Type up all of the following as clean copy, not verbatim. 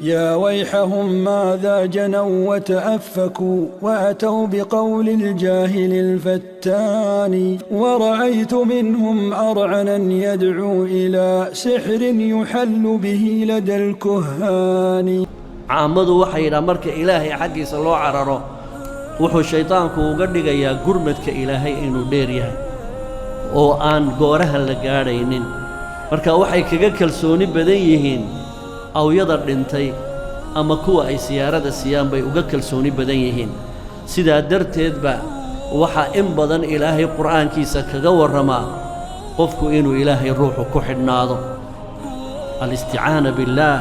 يا ويحهم ماذا جنوا وتأفكوا وأتوا بقول الجاهل الفتان ورأيت منهم أرعنا يدعو إلى سحر يحل به لدى الكهان عامدوا وحينا مرك إلهي حقي صلى الله عليه وسلم وحو الشيطان كوغدغ يا غرمدك إلهي إنو ديريا oo aan gooraha la gaaraynin marka waxay kaga kalsooni badan yihiin awyada dhintay ama kuwa ay siyaarada siyaan bay uga kalsooni badan yihiin sida darteed ba waxa in badan ilaahay quraankiisa kaga warama qofku inuu ilaahay ruuxu ku xidhnaado al-isti'aana billah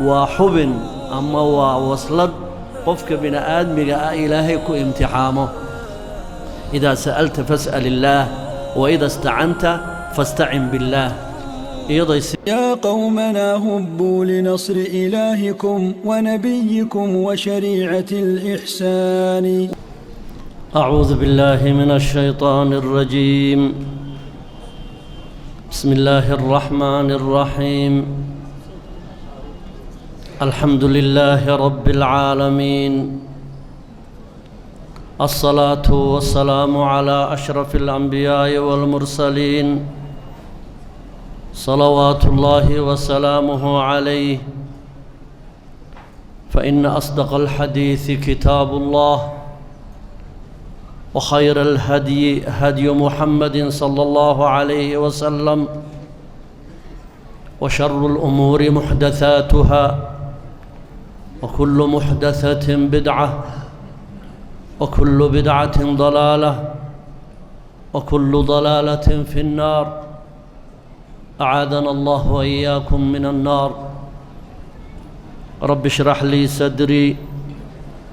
wa hubin ama wa waslad qofka bina aadmiga ilaahay ku imtixaamo idha sa'alta fas'alillah وإذا استعنت فاستعن بالله يا قومنا هبوا لنصر إلهكم ونبيكم وشريعة الإحسان أعوذ بالله من الشيطان الرجيم بسم الله الرحمن الرحيم الحمد لله رب العالمين الصلاة والسلام على أشرف الأنبياء والمرسلين صلوات الله وسلامه عليه فإن أصدق الحديث كتاب الله وخير الهدي هدي محمد صلى الله عليه وسلم وشر الأمور محدثاتها وكل محدثة بدعة وكل بدعة ضلالة وكل ضلالة في النار أعاذنا الله وإياكم من النار رب اشرح لي صدري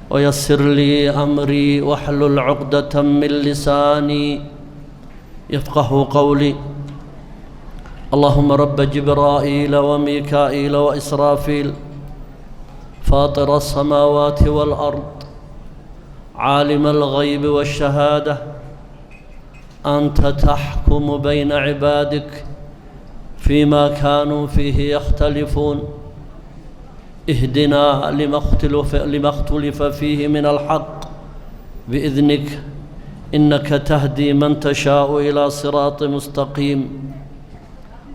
ويسر لي أمري واحلل عقدة من لساني يفقه قولي اللهم رب جبرائيل وميكائيل وإسرافيل فاطر السماوات والأرض عالم الغيب والشهادة أنت تحكم بين عبادك فيما كانوا فيه يختلفون اهدنا لما اختلف فيه من الحق بإذنك إنك تهدي من تشاء إلى صراط مستقيم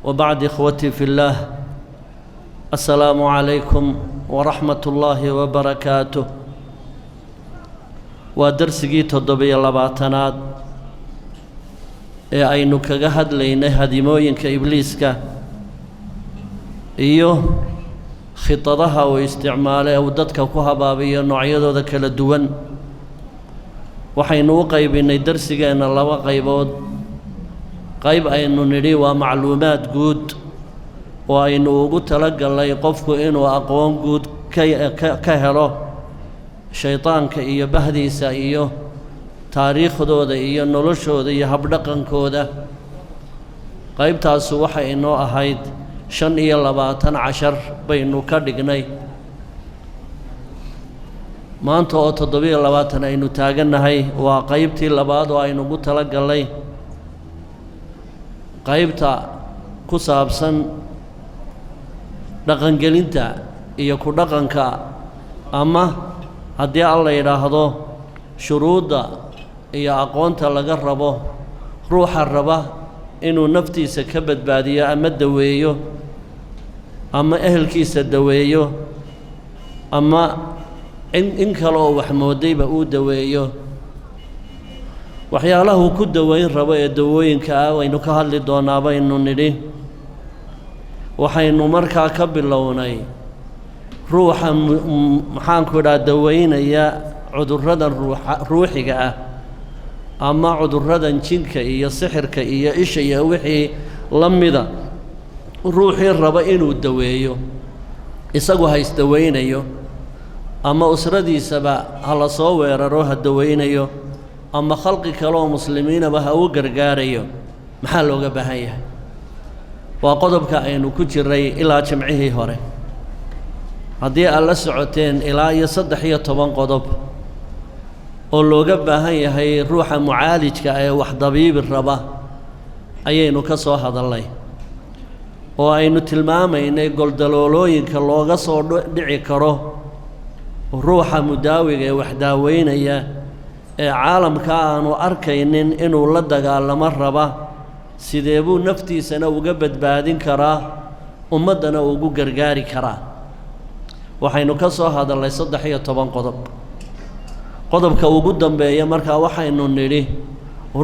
وبعد إخوتي في الله السلام عليكم ورحمة الله وبركاته ودرسي تضبي اللباتنات aynu kaga hadlaynay hadimooyinka ibliiska iyo khitadaha oo isticmaalay oo dadka ku habaabiyo noocyadooda kala duwan waxaynu u qaybinay darsigeena laba qaybood qayb aynu nidhi waa macluumaad guud oo aynu ugu talagalnay qofku inuu aqoon guud ka helo shaytaanka iyo bahdiisa iyo taariikhdooda iyo noloshooda iyo habdhaqankooda qaybtaas waxa inoo ahayd 25 cashar baynu ka dhignay maanta oo 27 aynu taaganahay waa qaybtii labaad oo aynu ugu talagalnay qaybta ku saabsan dhaqangelinta iyo ku dhaqanka ama haddii alla yidhaahdo shuruudda iyo aqoonta laga rabo ruuxa raba inuu naftiisa ka badbaadiyo ama daweeyo ama ehelkiisa daweeyo ama in kale oo wax moodayba uu daweeyo waxyaalahu ku daweyn rabo ee dawooyinka ah waynu ka hadli doonaa baynu nidhi waxaynu markaa ka bilownay ruuxa maxaanku idhaa daweynaya cudurradan ruuxiga ah ama cudurradan jinka iyo sixirka iyo isha iyo wixii la mida ruuxii raba inuu daweeyo isagu ha isdaweynayo ama usradiisaba ha la soo weeraro ha daweynayo ama khalqi kale oo muslimiinaba ha u gargaarayo maxaa looga baahan yahay waa qodobka aynu ku jiray ilaa jimcihii hore haddii aad la socoteen ilaa iyo 13 qodob oo looga baahan yahay ruuxa mucaalijka ee wax dabiibi raba ayaynu ka soo hadalnay oo aynu tilmaamaynay goldaloolooyinka looga soo dhici karo ruuxa mudaawiga ee wax daaweynaya ee caalamka aanu arkaynin inuu la dagaalamo raba sidee buu naftiisana uga badbaadin karaa ummaddana ugu gargaari karaa waxaynu ka soo hadalnay 13 qodob qodobka ugu dambeeya markaa waxaynu nidhi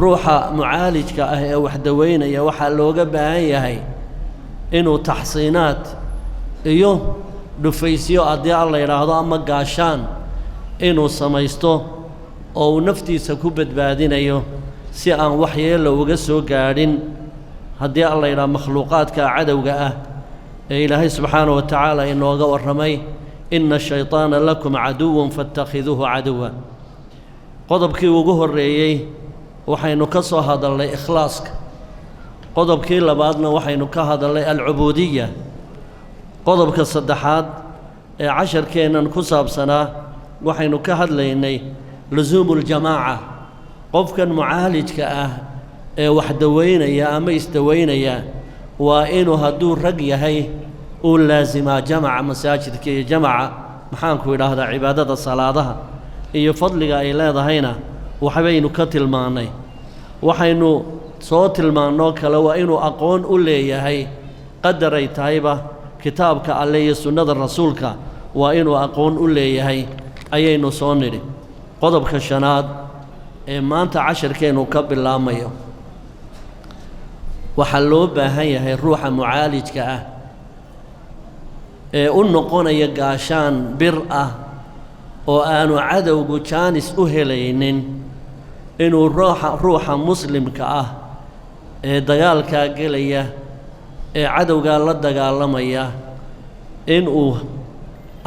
ruuxa mucaalijka ah ee wax daweynaya waxaa looga baahan yahay inuu taxsiinaad iyo dhufaysyo haddii alla yidhaahdo ama gaashaan inuu samaysto oo uu naftiisa ku badbaadinayo si aan waxyeello uga soo gaadhin haddii alla yidhaahdo makhluuqaadka cadowga ah ee ilaahay subxaanahu wa tacaala inooga warramay ina shayطaana lakum caduwan faاtakhiduuhu caduwa qodobkii ugu horreeyey waxaynu ka soo hadalnay ikhlaaska qodobkii labaadna waxaynu ka hadalnay alcubuudiya qodobka saddexaad ee casharkeennan ku saabsanaa waxaynu ka hadlaynay lusuumu ljamaaca qofkan mucaalijka ah ee wax daweynaya ama isdaweynaya waa inuu hadduu rag yahay uu laasimaa jamaca masaajidka iyo jamaca maxaanku idhaahdaa cibaadada salaadaha iyo fadliga ay leedahayna waxbaynu ka tilmaannay waxaynu soo tilmaannoo kale waa inuu aqoon u leeyahay qadaray tahayba kitaabka alle iyo sunnada rasuulka waa inuu aqoon u leeyahay ayaynu soo nidhi qodobka shanaad ee maanta casharkeennu ka bilaamayo waxaa loo baahan yahay ruuxa mucaalijka ah ee u noqonaya gaashaan bir ah oo aanu cadowgu jaanis u helaynin inuu ruuxa muslimka ah ee dagaalkaa gelaya ee cadowgaa la dagaalamaya inuu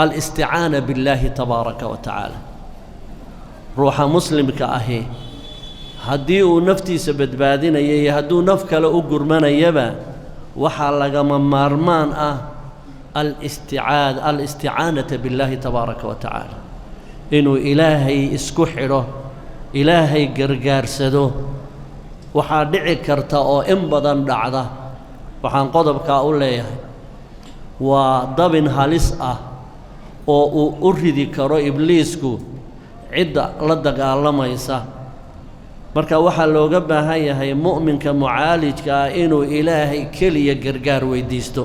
alisticaana billaahi tabaaraka wa tacaala ruuxa muslimka ahi haddii uu naftiisa badbaadinaya iyo hadduu naf kale u gurmanayaba waxaa lagama maarmaan ah alisticaanata billaahi tabaaraka wa tacaala inuu ilaahay isku xidho ilaahay gargaarsado waxaa dhici karta oo in badan dhacda waxaan qodobkaa u leeyahay waa dabin halis ah oo uu u ridi karo ibliisku cidda la dagaalamaysa marka waxaa looga baahan yahay mu'minka mucaalijka ah inuu ilaahay keliya gargaar weydiisto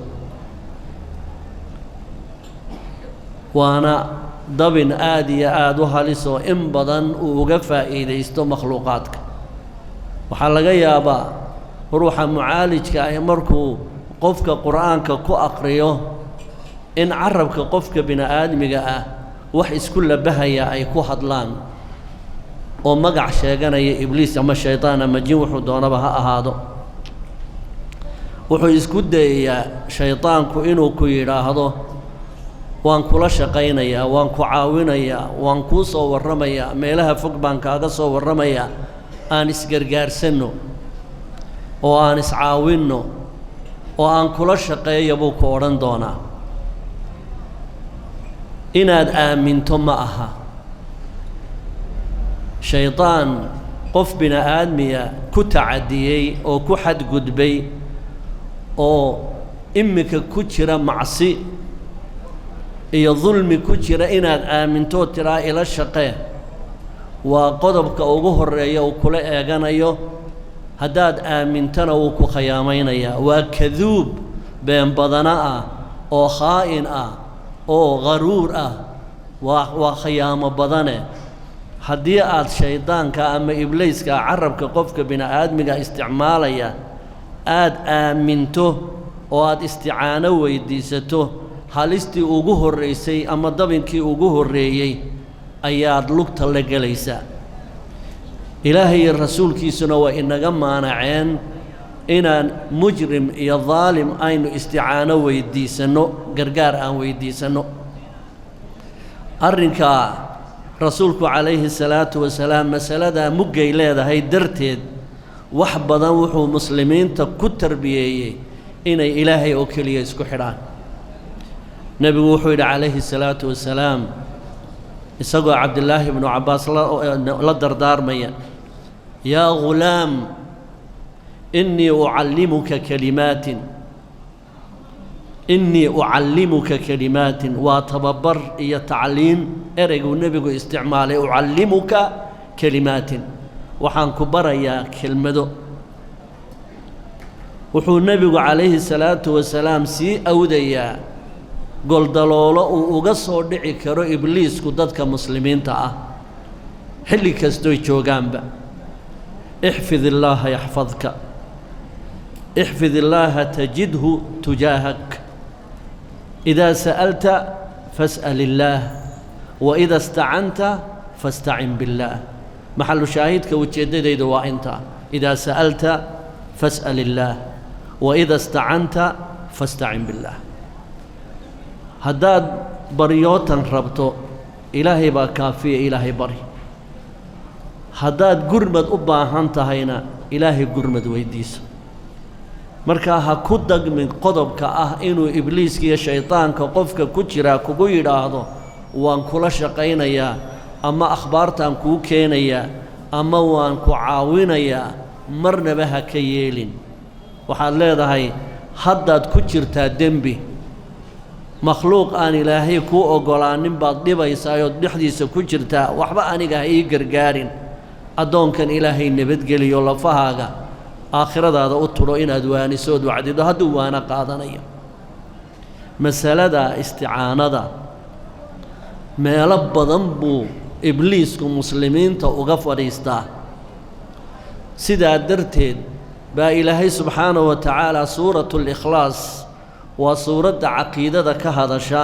waana dabin aad iyo aad u halis oo in badan uu uga faa'iidaysto makhluuqaadka waxaa laga yaabaa ruuxa mucaalijka ah markuu qofka qur'aanka ku aqriyo in carabka qofka bini'aadmiga ah wax isku labahaya ay ku hadlaan oo magac sheeganaya ibliis ama shaytaan ama jin wuxuu doonaba ha ahaado wuxuu isku dayayaa shaydaanku inuu ku yidhaahdo waan kula shaqaynayaa waan ku caawinayaa waan kuu soo warramayaa meelaha fog baan kaaga soo warramayaa aan isgargaarsanno oo aan iscaawinno oo aan kula shaqeeya buu ku odhan doonaa inaad aaminto ma aha shaydaan qof bini'aadmiya ku tacadiyey oo ku xadgudbay oo imika ku jira macsi iyo dulmi ku jira inaad aamintoo tiraa ila shaqee waa qodobka ugu horreeya uu kula eeganayo haddaad aamintana wuu ku khiyaamaynayaa waa kaduub been badana ah oo khaa'in ah oo qaruur ah waa khiyaamo badane haddii aad shaydaanka ama ibliiska carabka qofka bini'aadmiga isticmaalaya aad aaminto oo aad isticaano weydiisato halistii ugu horraysay ama dabinkii ugu horreeyey ayaad lugta la gelaysaa ilaahay iyo rasuulkiisuna waa inaga maanaceen inaan mujrim iyo daalim aynu isticaano weydiisanno gargaar aan weydiisanno arrinkaa rasuulku calayhi salaatu wasalaam masaladaa muggay leedahay darteed wax badan wuxuu muslimiinta ku tarbiyeeyey inay ilaahay oo keliya isku xidhaan nebigu wuxuu yidhi calayhi salaatu wasalaam isagoo cabdillaahi ibnu cabbaas la dardaarmaya yaa ghulaam innii ucallimuka kalimaatin إني أعلمك كلمات وتببر يتعليم إرجو النبي استعماله أعلمك كلمات وحان كبر يا كلمة وحو النبي عليه الصلاة والسلام سي أوديا قل دلولة وقصوا دعي كرو إبليس كدتك مسلمين تعا حلي كستوي جوغانبا احفظ الله يحفظك احفظ الله تجده تجاهك إذا سألت فاسأل الله وإذا استعنت فاستعن بالله محل شاهدك وتجدد دواء انت إذا سألت فاسأل الله وإذا استعنت فاستعن بالله هداد بريوتا ربطو إلهي با كافية إلهي بري هداد قرمد أباهان تهينا إلهي قرمد ويديس marka ha ku dagmin qodobka ah inuu ibliiska iyo shaytaanka qofka ku jira kugu yiraahdo waan kula shaqaynayaa ama akhbaartan ku keenayaa ama waan ku caawinayaa marnaba ha ka yeelin waxaad leedahay haddaad ku jirtaa dembi makhluuq aan ilaahay ku ogolaanin baad dhibaysaa oo dhexdiisa ku jirtaa waxba aniga ha ii gargaarin adoonkan ilaahay nabadgeliyo lafahaaga aakhiradaada u turo inaad waanisood wacdido hadduu waana qaadanayo masalada isticaanada meelo badan buu ibliisku muslimiinta uga fadhiistaa sidaa darteed baa ilaahay subxaanahu wa tacaala suuratu likhlaas waa suuradda caqiidada ka hadasha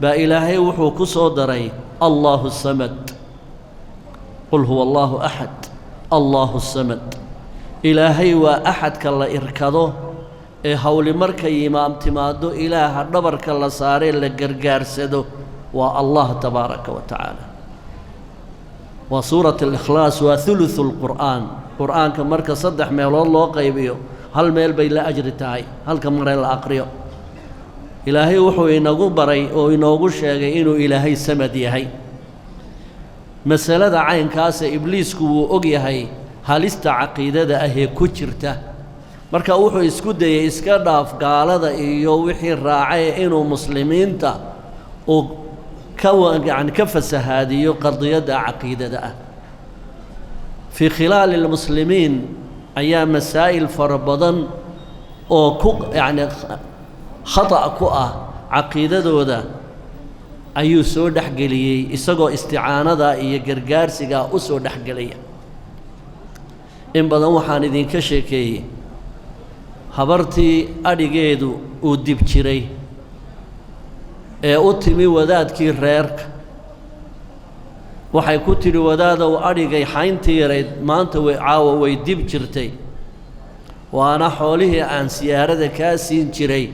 baa ilaahay wuxuu ku soo daray allahu samad qul huwa allahu axad allahu samad إلهي وأحد كلا إركضه هولي مركا يمام تمادو إله دبر كلا صاري لقرقار سدو والله تبارك وتعالى وسورة الإخلاص وثلث القرآن قرآن كمركا صدح ميل الله قيبيو هل ميل بي لا أجر تاعي هل كمري لا أقريو إلهي وحو إنغو بري أو إنغو شاقي إنو إلهي سمدي هاي مسألة عين كاسة إبليس كو أغي هاي halista caqiidada ahee ku jirta marka wuxuu isku dayay iska dhaaf gaalada iyo wixii raacay inuu muslimiinta oo ka fasahaadiyo qadiyada caqiidada ah fi khilaal almuslimiin ayaa masaa'il farabadan oo ku khata ku ah caqiidadooda ayuu soo dhaxgeliyay isagoo isticaanada iyo gargaarsiga u soo dhaxgelaya in badan waxaan idinka sheekeeyey habartii adhigeedu uu dib jiray ee u timi wadaadkii reerka waxay ku tidhi wadaadow adhigay xayntii yarayd maanta caawa way dib jirtay waana xoolihii aan siyaarada kaa siin jiray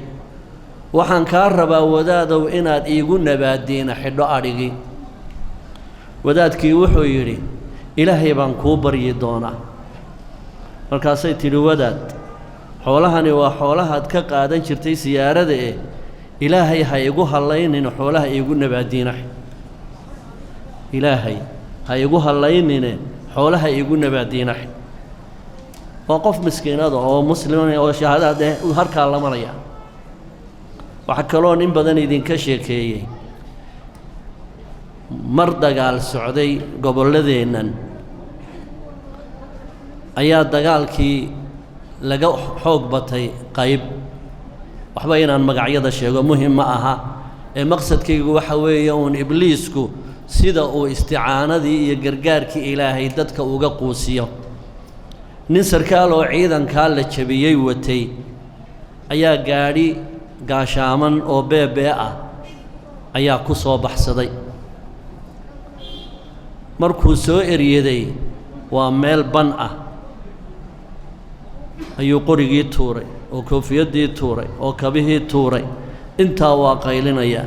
waxaan kaa rabaa wadaadow inaad iigu nabaadiina xidho adhigii wadaadkii wuxuu yidhi ilaahay baan kuu baryi doonaa markaasay tidhi wadaad xoolahani waa xoolahaad ka qaadan jirtay siyaarada ilaahay ha igu hallaynin xoolaha iigu nabaadiinax ilaahay ha igu hallaynin xoolaha iigu nabaadiinax waa qof miskiinada oo muslima oo shahaadada harkaa la maraya waxa kaloo in badan idinka sheekeeyey mar dagaal socday gobolladeennan ayaa dagaalkii laga xoog batay qayb waxba inaan magacyada sheego muhiim ma aha ee maqsadkaygu waxa weeye uun ibliisku sida uu isticaanadii iyo gargaarkii ilaahay dadka uga quusiyo nin sarkaal oo ciidankaa la jabiyey watay ayaa gaadhi gaashaaman oo beebee ah ayaa ku soo baxsaday markuu soo eryaday waa meel ban ah ayuu qorigii tuuray oo koofiyadii tuuray oo kabihii tuuray intaa waa qaylinayaa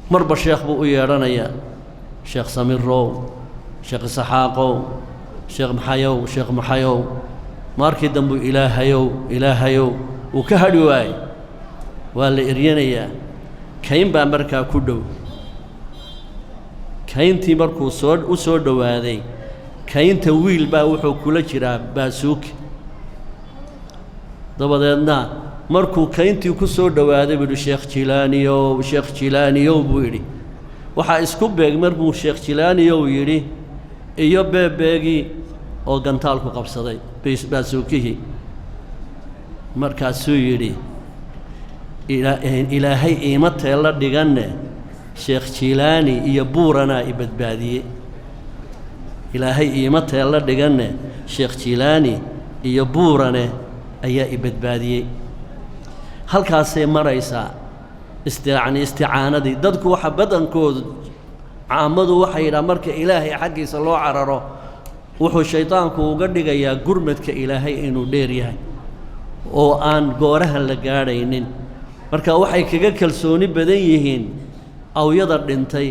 marba sheekh buu u yeedhanayaa sheekh samirow sheekh isaxaaqow sheekh maxayow markii dambu ilaahayow uu ka hadhi waayey waa la eryanayaa kayn baa markaa ku dhow kayntii markuu u soo dhowaaday kaynta wiil baa wuxuu kula jiraa baasuuki dabadeedna markuu kayntii ku soo dhawaaday buu sheekh jilaaniyow buu yidhi waxaa isku beegmar buu sheekh jilaaniyow yidhi iyo beebeegii oo gantaalku qabsaday baasuukihii markaasuu yidhi ilaahay iima teella dhiganne sheekh jilaani iyo buuranaa i badbaadiyey ilaahay iima teella dhiganne sheekh jilaani iyo buurane ayaa i badbaadiyey halkaasay maraysaa isticaanadii dadku waxa badankoodu caamadu waxay yidhaha marka ilaahay xaggiisa loo cararo wuxuu shaydaanku uga dhigayaa gurmadka ilaahay inuu dheer yahay oo aan goorahan la gaadhaynin marka waxay kaga kalsooni badan yihiin awyada dhintay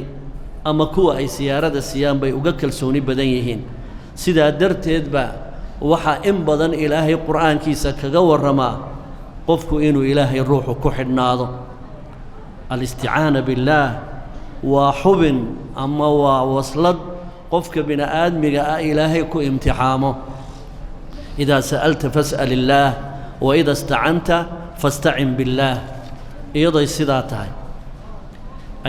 ama kuwa ay siyaarada siiyaan bay uga kalsooni badan yihiin sidaa darteedba waxaa in badan ilaahay qur'aankiisa kaga warramaa qofku inuu ilaahay ruuxu ku xidhnaado alisticaana billaah waa xubin ama waa waslad qofka bini aadmiga ah ilaahay ku imtixaamo idaa sa'alta fas'al illaah wa ida istacanta fastacin billaah iyaday sidaa tahay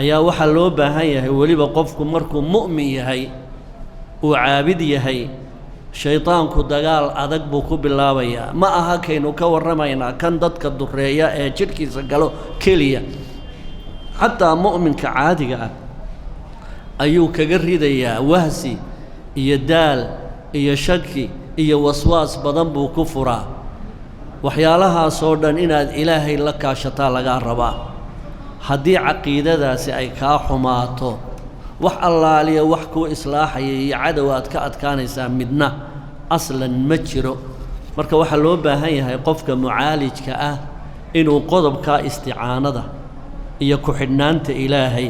ayaa waxaa loo baahan yahay weliba qofku markuu mu'min yahay uu caabid yahay shaydaanku dagaal adag buu ku bilaabayaa ma aha kaynu ka warramaynaa kan dadka dureeya ee jidhkiisa galo keliya xataa mu'minka caadiga ah ayuu kaga ridayaa wahsi iyo daal iyo shaki iyo waswaas badan buu ku furaa waxyaalahaasoo dhan inaad ilaahay la kaashataa lagaa rabaa haddii caqiidadaasi ay kaa xumaato wax allaaliya wax kuu islaaxaya iyo cadow aad ka adkaanaysaa midna aslan ma jiro marka waxaa loo baahan yahay qofka mucaalijka ah inuu qodobkaa isticaanada iyo ku-xidhnaanta ilaahay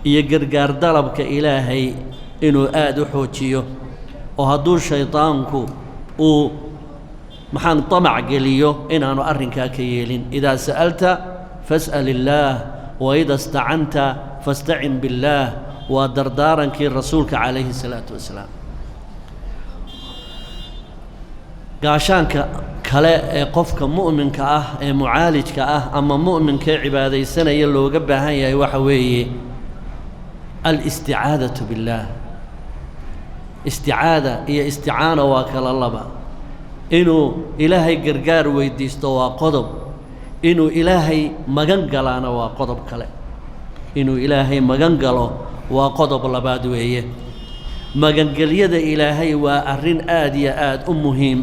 iyo gargaar dalabka ilaahay inuu aad u xoojiyo oo hadduu shaydaanku uu طمع geliyo inaanu arrinkaa ka yeelin idaa sa'alta fas'al illaah وإذا استعنت فاستعن بالله ودردارا كي رسولك عليه الصلاة والسلام قاشان كلا قفك مؤمن كأه معالج كأه أما مؤمن كعبادة السنة يلو قبها هي وحوي الاستعاذة بالله استعاذة هي استعانة وكل الله بقى إنه إلهي قرقار ويديستوى قضب إنه إلهي مغنقلانا وقضب كلا إنه إلهي مغنقلو وقضب لبادوية مغنقل يد إلهي وأرين آدي آد أمهم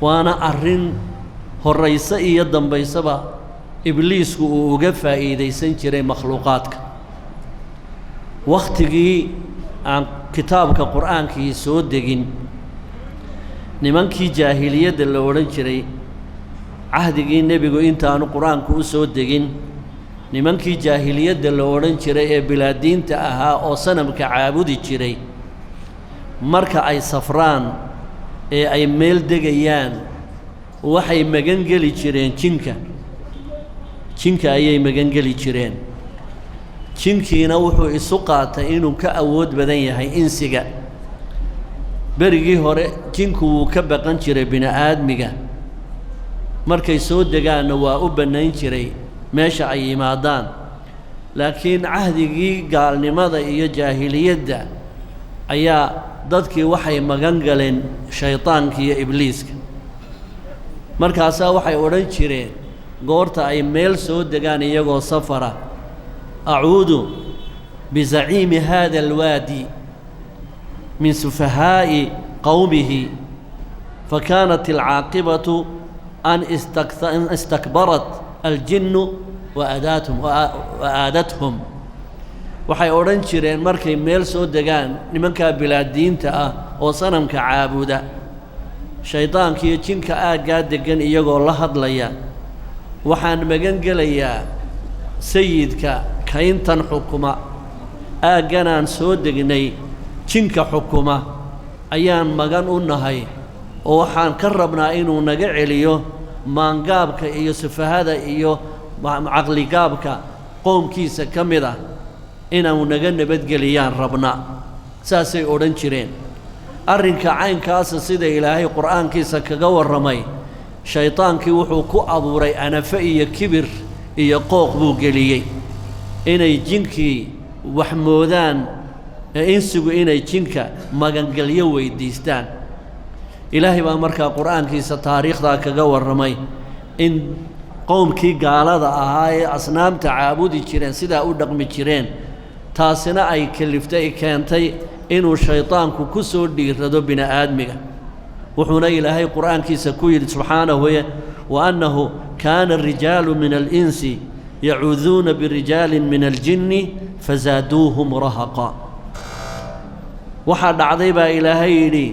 وانا أرين هالرئيسي يدن بيسبا إبليس وقفا إيدي سنجري مخلوقاتك وقتكي عن كتابك قرآنك سودقين nimankii jaahiliyadda la odhan jiray cahdigii nebigu intaanu qur-aanku u soo degin nimankii jaahiliyadda la odhan jiray ee bilaadiinta ahaa oo sanamka caabudi jiray marka ay safraan ee ay meel degayaan waxay magan geli jireen jinka ayay magan geli jireen jinkiina wuxuu isu qaatay inuu ka awood badan yahay insiga berigii hore jinku wuu ka baqan jiray bini'aadmiga markay soo degaanna waa u bannayn jiray meesha ay yimaadaan laakiin cahdigii gaalnimada iyo jaahiliyadda ayaa dadkii waxay magan galeen shaydaanka iyo ibliiska markaasaa waxay odhan jireen goorta ay meel soo degaan iyagoo safara acuudu bizaciimi haada alwaadi من سفهاء قومه فكانت العاقبة أن استكبرت الجن وآدتهم waxay odhan jireen markay meel soo degaan nimanka bilaadiinta ah oo sanamka caabuda shaydaanka iyo jinka aaggaa degan iyagoo la hadlaya waxaan magan gelayaa sayidka kayntan xukuma aagganaan soo degnay jinka xukuma ayaan magan u nahay oo waxaan ka rabnaa inuu naga celiyo maangaabka iyo safahada iyo caqligaabka qoomkiisa ka mid ah inuu naga nabadgeliyaan rabna saasay odhan jireen arrinka caynkaasa sida ilaahay qur'aankiisa kaga warramay shaytaankii wuxuu ku abuuray anafa iyo kibir iyo qooq buu geliyey inay jinkii wax moodaan insigu inay jinka magangelyo weydiistaan ilaahay baa markaa qur'aankiisa taariikhdaa kaga warramay in qowmkii gaalada ahaa ee asnaamta caabudi jireen sidaa u dhaqmi jireen taasina ay kaliftay keentay inuu shaytaanku ku soo dhiirado bini aadmiga wuxuuna ilaahay qur'aankiisa ku yidhi subxaanahu wa annahu kaana rijaalu min alinsi yacuuduuna birijaalin min aljinni fazaaduuhum rahaqa waxaa dhacday baa ilaahay yidhi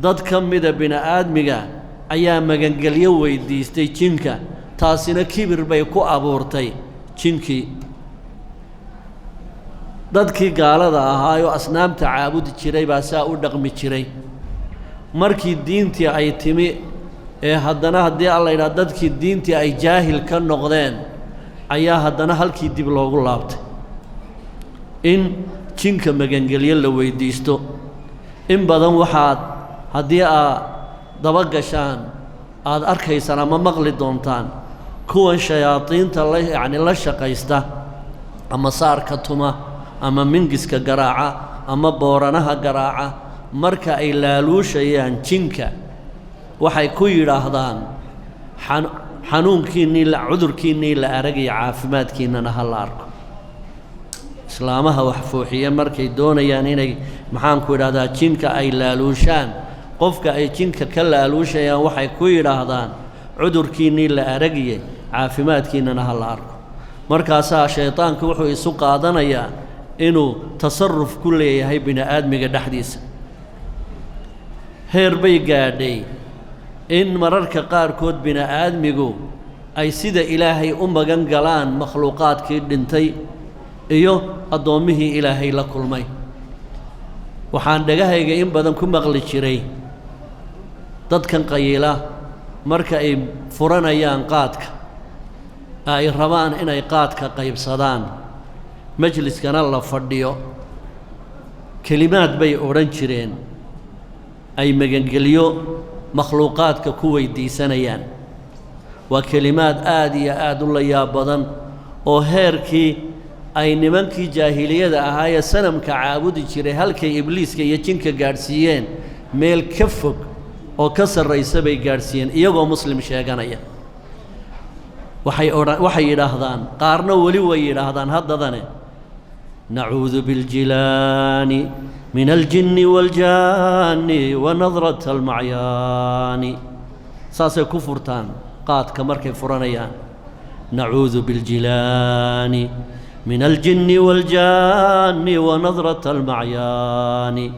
dad ka mida bini aadmiga ayaa magangelyo weydiistay jinka taasina kibir bay ku abuurtay jinkii dadkii gaalada ahaayoo asnaamta caabudi jiray baa saa u dhaqmi jiray markii diintii ay timi ee haddana haddii alla yidhaha dadkii diintii ay jaahil ka noqdeen ayaa haddana halkii dib loogu laabtay in jinka magangelyo la weydiisto in badan waxaad haddii aad daba gashaan aad arkaysaan ama maqli doontaan kuwan shayaadiinta la shaqaysta ama saarka tuma ama mingiska garaaca ama booranaha garaaca marka ay laaluushayaan jinka waxay ku yidhaahdaan xanuunkiinnii cudurkiinnii la aragaya caafimaadkiinnana ha la arko islaamaha wax fuuxiya markay doonayaan inay maxaanku idhahdaa jinka ay laaluushaan qofka ay jinka ka laaluushayaan waxay ku yidhaahdaan cudurkiinnii la aragiye caafimaadkiinnana ha la arko markaasaa shaydaanku wuxuu isu qaadanayaa inuu tasarruf ku leeyahay bini aadmiga dhexdiisa heer bay gaadhay in mararka qaarkood bini aadmigu ay sida ilaahay u magan galaan makhluuqaadkii dhintay iyo addoommihii ilaahay la kulmay waxaan dhagahayga in badan ku maqli jiray dadkan qayiila marka ay furanayaan qaadka ay rabaan inay qaadka qaybsadaan majliskana la fadhiyo kelimaad bay odhan jireen ay magangelyo makhluuqaadka ku weydiisanayaan waa kelimaad aad iyo aad u la yaab badan oo heerkii ay nimankii jaahiliyada ahaayee sanamka caabudi jiray halkay ibliiska iyo jinka gaadhsiiyeen meel ka fog oo ka sarraysa bay gaadhsiiyeen iyagoo muslim sheeganaya waxay yidhaahdaan qaarna weli way yidhaahdaan haddadane nacuudu biljilaani min aljinni waaljaanni wa nadrata almacyaani saasay ku furtaan qaadka markay furanayaan nacuudu biljilaani من الجن والجان ونظرة المعيان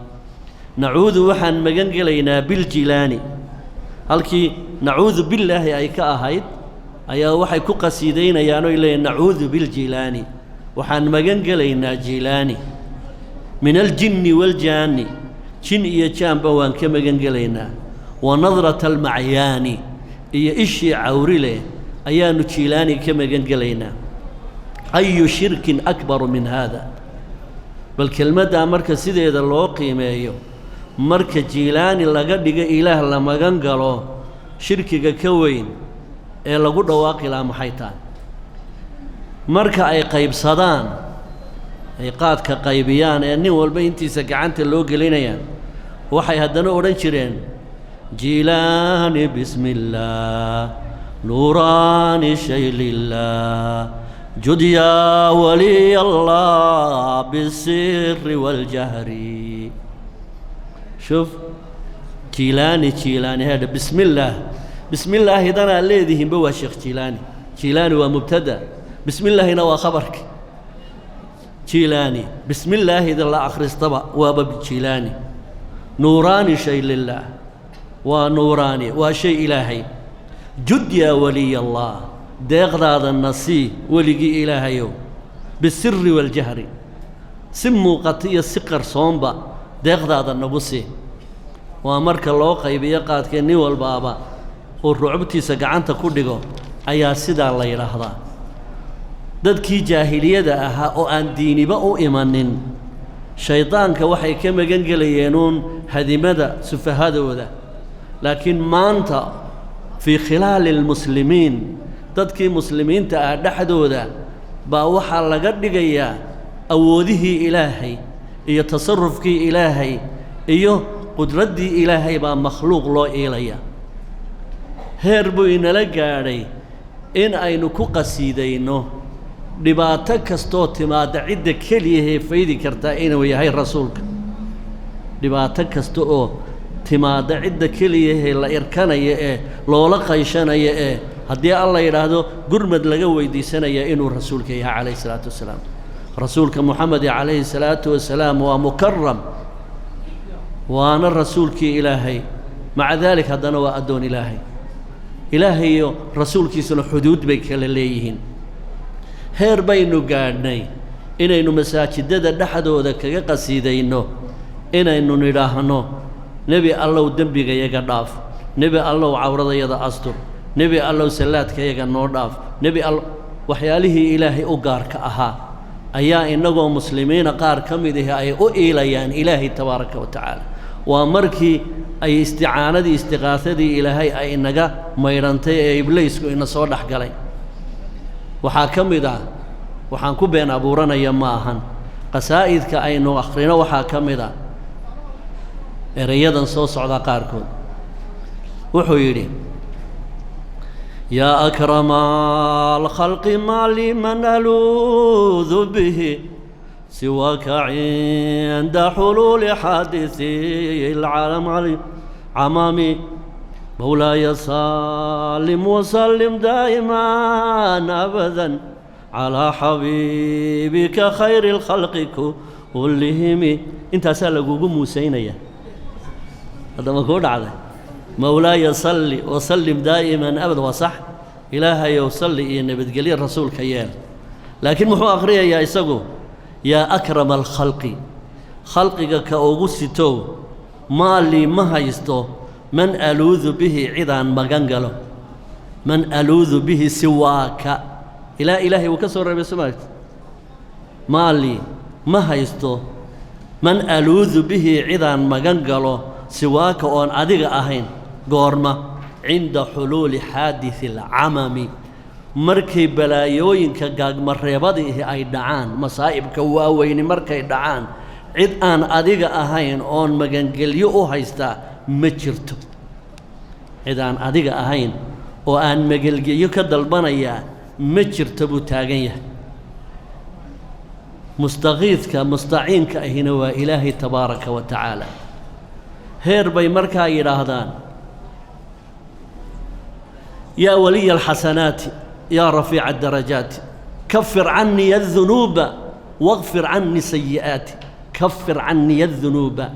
نعوذ وحن مجنجلينا بالجيلاني هلكي نعوذ بالله أي كأهيد أي وحي كقصيدين يانو إلي نعوذ بالجيلاني وحن مجنجلينا جيلاني من الجن والجان جن إيجان بوان كمجنجلينا ونظرة المعيان إيا إشي عوريلي أيانو جيلاني كمجنجلينا أي شرك أكبر من هذا بالكلمة مركز سيدة إذا الله قيمة مركز جيلاني لقد إله لما قنقلوا شركك كوين إلا قد واقع لا محيطان مركز أي قيب صدان أي قاد كقيبيان يعني والبينتي سكعنت اللوق لينيان وحي هدنا أورنشرين جيلاني بسم الله نوراني شيء لله جد يا ولي الله بالسر والجهر شوف جيلاني هذا بسم الله هذا الذي هم بوا شيخ جيلاني ومبتدا بسم الله هنا وخبرك جيلاني بسم الله إذا الله آخر استبع وابب جيلاني نوراني شيء لله ونوراني وشيء إلهي جد يا ولي الله deeqda هذا النصي ولقي إلهيو بالسر والجهر سمو قطية السقر صومبا deeqda هذا النبوسي وأمرك الله قيبية قاد كني والبابا والرعبتي سقعنت كوديغو أيا سيدا الله يرهضا dadkii jaahiliyada ahaa oo aan diiniba u imanin shaydaanka waxay ka magan galayeenuun hadimada sufahadooda laakiin maanta في خلال المسلمين تدكي مسلمين تأدحدوا ذا باوحا لقدقيا أوذه إلهي إيا تصرفك إلهي إيا قدردي إلهي با مخلوق لو إليا هربو إن لقاري إن أينكو قصيدينو dhibaato kastoo timaada cidda keliya faydi kartaa inuu yahay rasuulka dhibaato kasto oo timaada cidda keliya la irkanaya ee loola qayshanaya ee haddii alla yiraahdo gurmad laga weydiisanaya inuu rasuulka yahay calayhi salaatu wasalaam rasuulka muxamed calayhi salaatu wasalaam waa mukarram waana rasuulkii ilaahay maca dalik haddana waa addoon ilaahay ilaahay iyo rasuulkiisuna xuduud bay kala leeyihiin heer baynu gaadhnay inaynu masaajidada dhexdooda kaga qasiidayno inaynu nidhaahno nebi allow dembigayaga dhaaf nebi allow cawradayada astur nebi allow salaadkayaga noo dhaaf nebi allow waxyaalihii ilaahay u gaarka ahaa ayaa innagoo muslimiina qaar ka mid ah ay u iilayaan ilaahay tabaaraka wa tacaala waa markii ay isticaanadii istiqaasadii ilaahay ay inaga maydhantay ee ibliisku ina soo dhex galay waxaa ka mid ah waxaan ku been abuuranaya ma ahan qasaa'idka aynu akhrino waxaa ka mid ah erayadan soo socda qaarkood wuxuu yidhi yaa akrama alkhalqi maa liman aluudu bihi siwaaka cinda xuluuli xaadisi alcamami مولاي سلم وسلم دائما أبدا على حبيبك خير الخلق كلهم انت سألقوا موسينيا هذا ما كود عليه مولاي صلي وسلم دائما أبدا وصح إلهي يصلي إن بتقلي الرسول كيال لكن محو أخريا يا إسقو يا أكرم الخلق خلقك كأوغسيتو ما لي ما هيستو من ألوذ به عدان مغنغلو من ألوذ به سواك إلى إلهي وكسر ربي سمعت مالي ما هيستو من ألوذ به عدان مغنغلو سواك أون أدغ أهين غورما عند حلول حادث العمم مركي بلايوين كغاق مريبادي أي دعان مصائب كواوين مركي دعان عد أن أدغ أهين أون مغنغليو هيستا ma jirto cid aan adiga ahayn oo aan magalgeeyo ka dalbanayaa ma jirto buu taagan yahay mustaqiidka mustaciinka ahina waa ilaahay tabaaraka wa tacaala heer bay markaa yidhaahdaan yaa waliya alxasanaati yaa rafiica adarajaati kafir canii adunuuba waqfir canii sayi'aati kafir canii adunuuba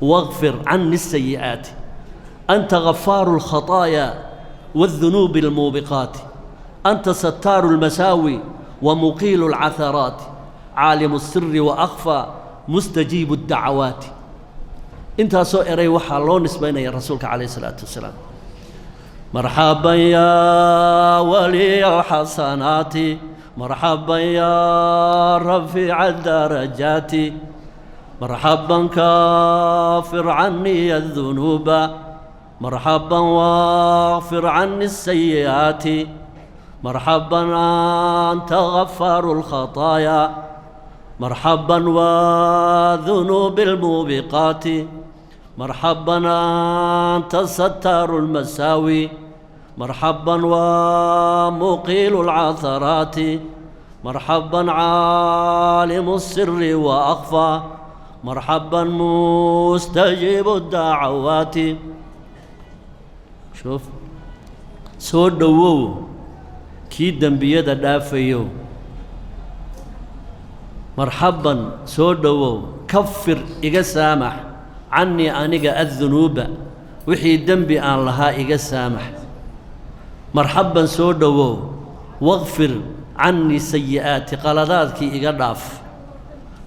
واغفر عني السيئات أنت غفار الخطايا والذنوب الموبقات أنت ستار المساوي ومقيل العثرات عالم السر وأخفى مستجيب الدعوات انت سؤري وحالون اسمين يا رسولك عليه الصلاة والسلام مرحبا يا ولي الحسنات مرحبا يا رفيع الدرجات مرحبا كافر عني الذنوب مرحبا واغفر عني السيئات مرحبا أنت غفار الخطايا مرحبا وذنوب الموبقات مرحبا أنت ستار المساوي مرحبا ومقيل العثرات مرحبا عالم السر وأخفى مرحبا مستجيب الدعوات شوف سود دوو كي دنبيدا دافيو مرحبا سود دوو كفر إيجا سامح عني أنيجا الذنوب وحي دنبي أن لها إيجا سامح مرحبا سود دوو واغفر عني سيئات قلاداتك إيجا داف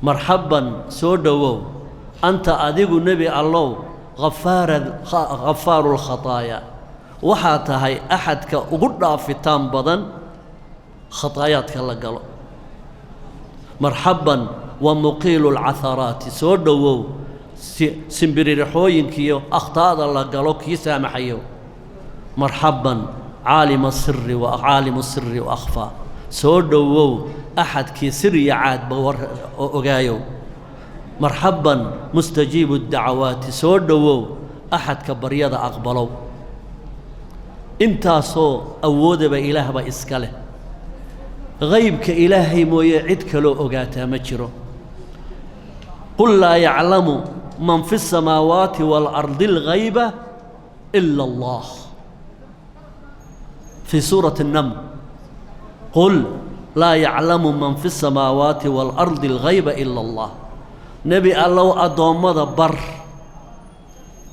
مرحبا سودو أنت أديق النبي الله غفار الخطايا وحاتها أحدك أقرأ في تام بدن خطاياتك الله قالوا مرحبا ومقيل العثرات سودو سنبري رحوين كيو أخطاء الله قالوا كي سامحيو مرحبا عالم السر وأخفى سودو أحد كي سر عاد بور أجايو مرحبا مستجيب الدعوات سودو أحد كبريضة أقبلوا انتا صو أود بإله بإسكاله غيب كإلهي مويعد كلو أجاتا مجرو قل لا يعلم من في السماوات والأرض الغيبة إلا الله في سورة النمل قل لا يعلم من في السماوات والأرض الغيبة إلا الله نبي الله أدوم ماذا بر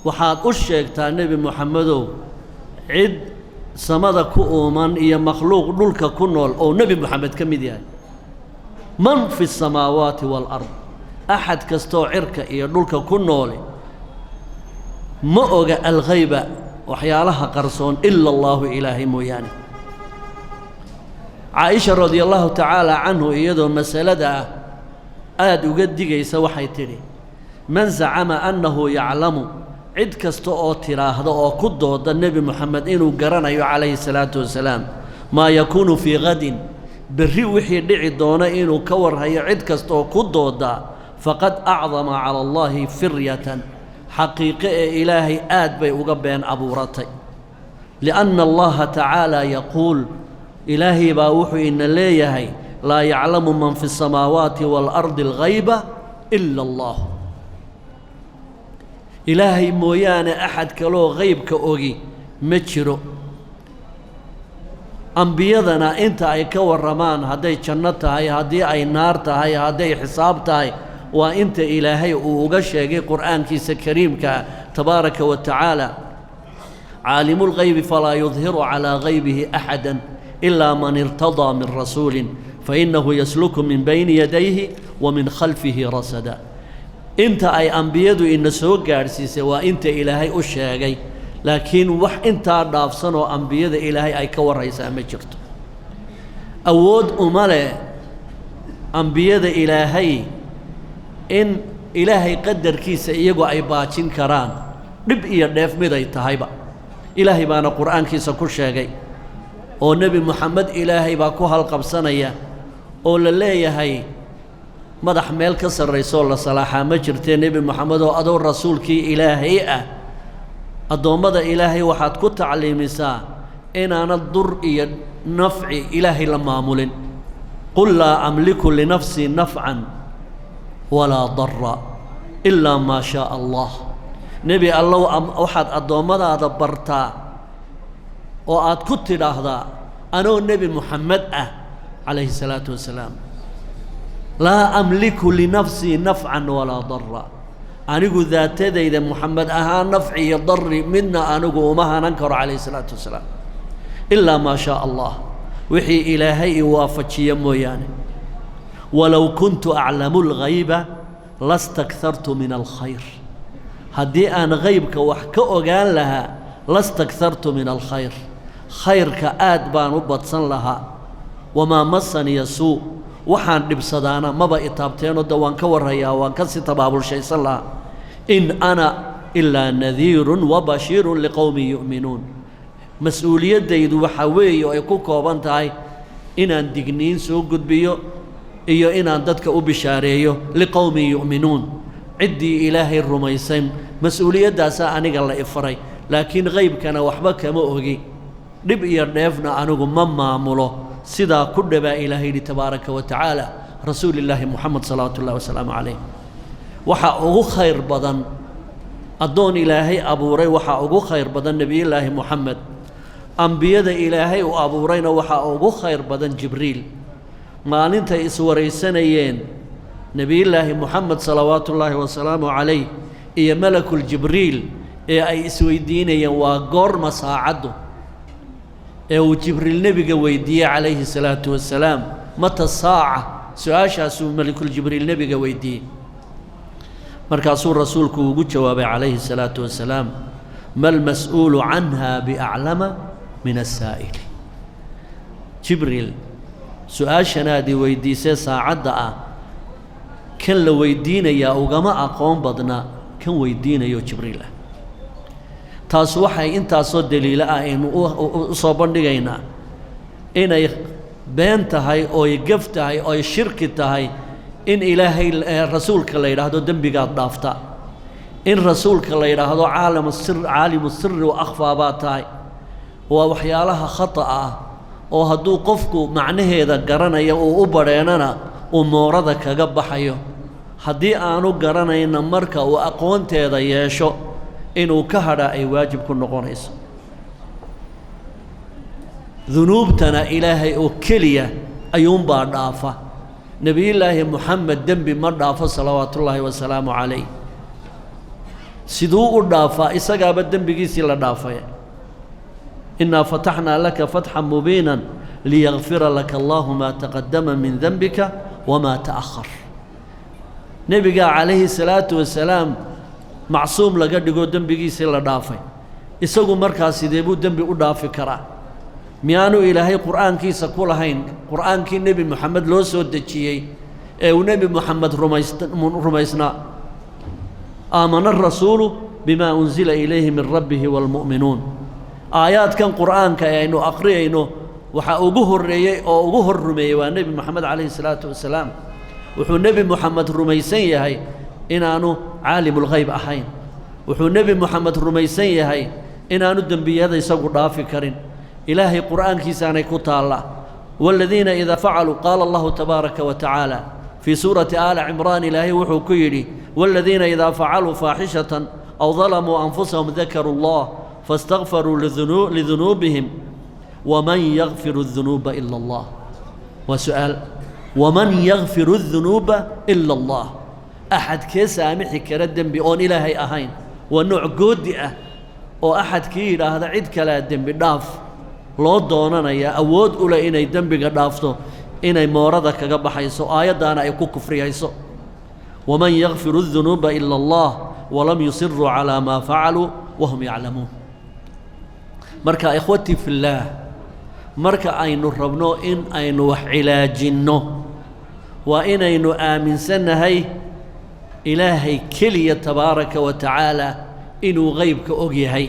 وحاد أشيكتا نبي محمد عد سماذا كؤمن إيا مخلوق دولك كنول أو نبي محمد كميديا من في السماوات والأرض أحد كستو عرك إيا دولك كنول ما أوغا الغيبة وحيالها قرصون إلا الله إلهي موياني عائشة رضي الله تعالى عنه إيادو مسألة آد وقدقي سوحي تري من زعم أنه يعلم عد كستو أو تراه أو كدو النبي محمد إنه قرنه عليه الصلاة والسلام ما يكون في غد بالروح دعي دون إنه كور هي عد كستو كدو دا فقد أعظم على الله فرية حقيقة إلهي آد بي وقبين أبو رتي لأن الله تعالى يقول إلهي باوحي إن ليهي لا يعلم من في السماوات والأرض الغيبة إلا الله إلهي مويان أحد كلو غيب كأوغي مجرو أنبيادنا أنت أي كور رمان هدي جنتها هدي أي نارتها هدي حسابتها وأنت إلهي وغشي قرآن كيس كريم تبارك وتعالى عالم الغيب فلا يظهر على غيبه أحدا إلا من ارتضى من رسول فإنه يسلك من بين يديه ومن خلفه رصدا انت أي أنبيادو إن سوق قارسيسي وانت إلهي أشياغي لكن وح انت دافصنو أنبياد إلهي أي كور رئيسا مجرد أود أمالي أنبياد إلهي إن إلهي قدر كيسا إيقو أي باتشين كران نبئي الناف ميداي تهيبا إلهي بانا قرآن كيسا كشاغي oo nabi maxamed ilaahay baa ku halqabsanaya oo la leeyahay madax meel ka sareyso la salaaxa ma jirtee nabi maxamed oo adoo rasuulkii ilaahay ah adoomada ilaahay waxaad ku tacliimisaa inaana dur iyo nafci ilaahay la maamulin qul laa amliku li nafsi nafcan wala darra illa ma shaa allah nabi allah waxaad adoomadaada bartaa oo aad ku tidhaahdaa anoo nebi muxamed ah calayhi salaatu wasalaam laa amliku linafsii nafcan walaa darra anigu daatadayda muxamed ahaa nafci iyo darri midna anigu uma hanan karo calayhi salaatu wasalaam ilaa maa shaa allah wixii ilaahay i waafajiya mooyaane walow kuntu aclamu lghayba lastakhartu min alkhayr haddii aan ghaybka wax ka ogaan lahaa lastakhartu min alkhayr khayrka aad baan u badsan lahaa wamaa masaniya suu waxaan dhibsadaana maba itaabteenoo da waan ka warrayaa waan ka sii tabaabulshaysan lahaa in ana ilaa nadiirun wabashiirun liqowmin yu'minuun mas-uuliyaddaydu waxaa weeye oo ay ku kooban tahay inaan digniin soo gudbiyo iyo inaan dadka u bishaareeyo liqowmin yu'minuun ciddii ilaahay rumaysan mas-uuliyaddaasaa aniga la ifaray laakiin qaybkana waxba kama ogi dhib iyo dheefna anigu ma maamulo sidaa ku dhabaa ilaahay yidhi tabaaraka wa tacaala rasuulillaahi muxamed salawaatu ullahi wasalaamu calayh waxaa ugu khayr badan addoon ilaahay abuuray waxaa ugu khayr badan nebiyullaahi muxamed ambiyada ilaahay uu abuurayna waxaa ugu khayr badan jibriil maalintay iswaraysanayeen nebiyullaahi muxamed salawaatu ullaahi wasalaamu calayh iyo malakul jibriil ee ay isweydiinayeen waa goorma saacaddu ee uu jibriil nebiga weydiiyey calayhi salaatu wasalaam mata saaca su-aashaasuu malakul jibriil nebiga weydiiyey markaasuu rasuulku ugu jawaabay calayhi salaatu wasalaam ma almas'uulu canha biaclama min asaa'ili jibriil su-aashanaadii weydiisee saacadda ah kan la weydiinayaa ugama aqoon badna kan weydiinayo jibriil ah taas waxay intaasoo daliilo ah aynu u soo bandhigaynaa inay been tahay ooy gaf tahay ooy shirki tahay in ilaahay rasuulka la yidhaahdo dembigaad dhaafta in rasuulka la yidhaahdo caalimu sirri wa akhfaa baa tahay waa waxyaalaha khata ah oo hadduu qofku macnaheeda garanaya uu u badheenana uu moorada kaga baxayo haddii aanu garanayna marka uu aqoonteeda yeesho inuu ka hadhaa ay waajib ku noqonayso dunuubtana ilaahay oo keliya ayuunbaa dhaafa nebiyullaahi moxamed dembi ma dhaafo salawaatullaahi wasalaamu calayh siduu u dhaafaa isagaaba dembigiisii la dhaafay innaa fataxnaa laka fatxan mubiinan liyakfira laka allaahu maa taqadama min denbika wamaa ta'ahar nebigaa calayhi salaatu wasalaam macsuum laga dhigo dembigiisii la dhaafay isagu markaas sidee buu dembi u dhaafi karaa miyaanu ilaahay qur'aankiisa ku lahayn qur'aankii nebi moxamed loo soo dejiyey ee uu nebi moxamed rumaysnaa aamana arasuulu bimaa unzila ilayhi min rabbihi waalmu'minuun aayaadkan qur'aanka ee aynu aqriyayno waxaa ugu horreeyey oo ugu hor rumeeyey waa nebi moxamed calayhi salaatu wasalaam wuxuu nebi moxamed rumaysan yahay inaanu caalimulghayb ahayn wuxuu nebi moxamed rumaysan yahay inaanu dembiyada isagu dhaafi karin ilaahay qur'aankiisaanay ku taalla waaladiina idaa facaluu qaala allahu tabaaraka wa tacaala fii suurati aali cimraan ilaahay wuxuu ku yidhi waaladiina idaa facaluu faaxishatan aw dalamuu anfusahum dakaruu allah faاstakfaruu lidunuubihim waman yakfiru الdunuuba ila allah waa su'aal waman yakfiru الdunuuba ila allah axadkee saamixi kara dembi oon ilaahay ahayn waa nooc goodi ah oo axadkii yidhaahda cid kalea dembi dhaaf loo doonanayaa awood u leh inay dembiga dhaafto inay moorada kaga baxayso aayaddaana ay ku kufriyayso waman yakfiru الdunuuba ila allah walam yusiruu calaa maa facaluu wahum yaclamuun marka ikhwatii fillaah marka aynu rabno in aynu wax cilaajinno waa inaynu aaminsannahay ilaahay keliya tabaaraka wa tacaala inuu qaybka og yahay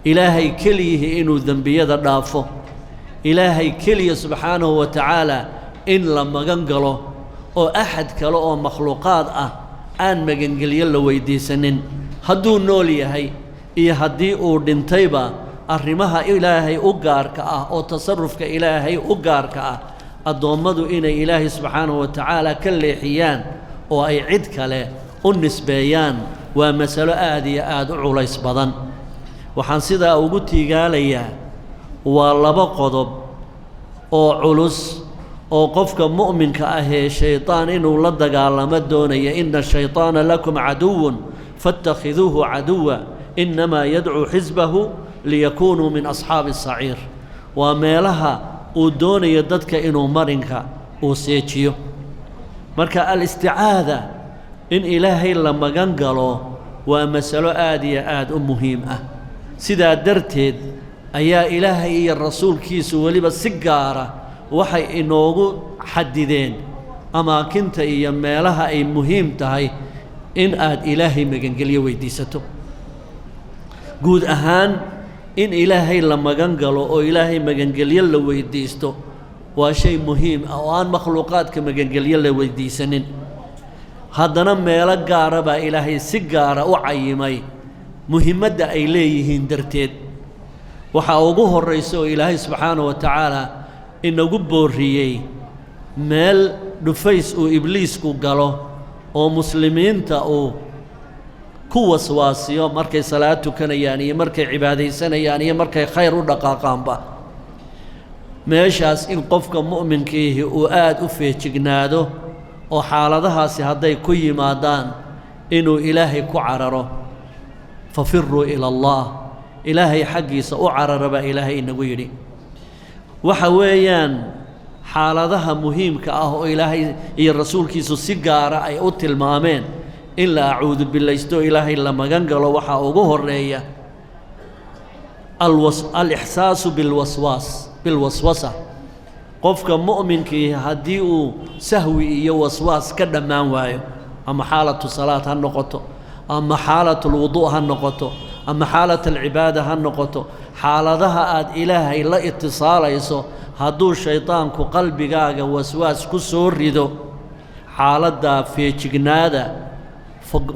ilaahay keliyihii inuu dembiyada dhaafo ilaahay keliya subxaanahu wa tacaala in la magan galo oo axad kale oo makhluuqaad ah aan magangelyo la weydiisanin hadduu nool yahay iyo haddii uu dhintayba arrimaha ilaahay u gaarka ah oo tasarrufka ilaahay u gaarka ah addoommadu inay ilaahay subxaanahu wa tacaala ka leexiyaan oo ay cid kale u nisbeeyaan waa masalo aad iyo aad u culays badan waxaan sidaa ugu tiigaalayaa waa laba qodob oo culus oo qofka mu'minka ahee shaydaan inuu la dagaalamo doonaya ina ashayطaana lakum caduwun faاtakhiduuhu caduwa inamaa yadcuu xisbahu liyakuunuu min asxaabi الsaciir waa meelaha uu doonayo dadka inuu marinka uu seejiyo marka alisticaada in ilaahay la magan galo waa masalo aad iyo aad u muhiim ah sidaa darteed ayaa ilaahay iyo rasuulkiisu weliba si gaara waxay inoogu xadideen amaakinta iyo meelaha ay muhiim tahay in aad ilaahay magangelyo weydiisato guud ahaan in ilaahay la magan galo oo ilaahay magangelyo la weydiisto waa shay muhiim ah oo aan makhluuqaadka magangelyo la weydiisanin haddana meelo gaara baa ilaahay si gaara u cayimay muhiimadda ay leeyihiin darteed waxaa ugu horraysa oo ilaahay subxaanahu wa tacaala inagu boorriyey meel dhufays uu ibliisku galo oo muslimiinta uu ku waswaasiyo markay salaad tukanayaan iyo markay cibaadaysanayaan iyo markay khayr u dhaqaaqaanba meeshaas in qofka mu'minkiihi uu aad u feejignaado oo xaaladahaasi hadday ku yimaadaan inuu ilaahay ku cararo fafiruu ila allah ilaahay xaggiisa u carara baa ilaahay inagu yidhi waxa weeyaan xaaladaha muhiimka ah oo ilaahay iyo rasuulkiisu si gaara ay u tilmaameen in la acuudu billaysto ilaahay la magan galo waxaa ugu horreeya alixsaasu bilwaswasa qofka mu'minkii haddii uu sahwi iyo waswaas ka dhammaan waayo ama xaalatu salaad ha noqoto ama xaalatulwudu' ha noqoto أما حالة العبادة هالنقطة حالتها آد إلهي لا اتصال يسو هدو الشيطان كو قلبي قاقا وسواس كسور ريدو حالة دا في جنادة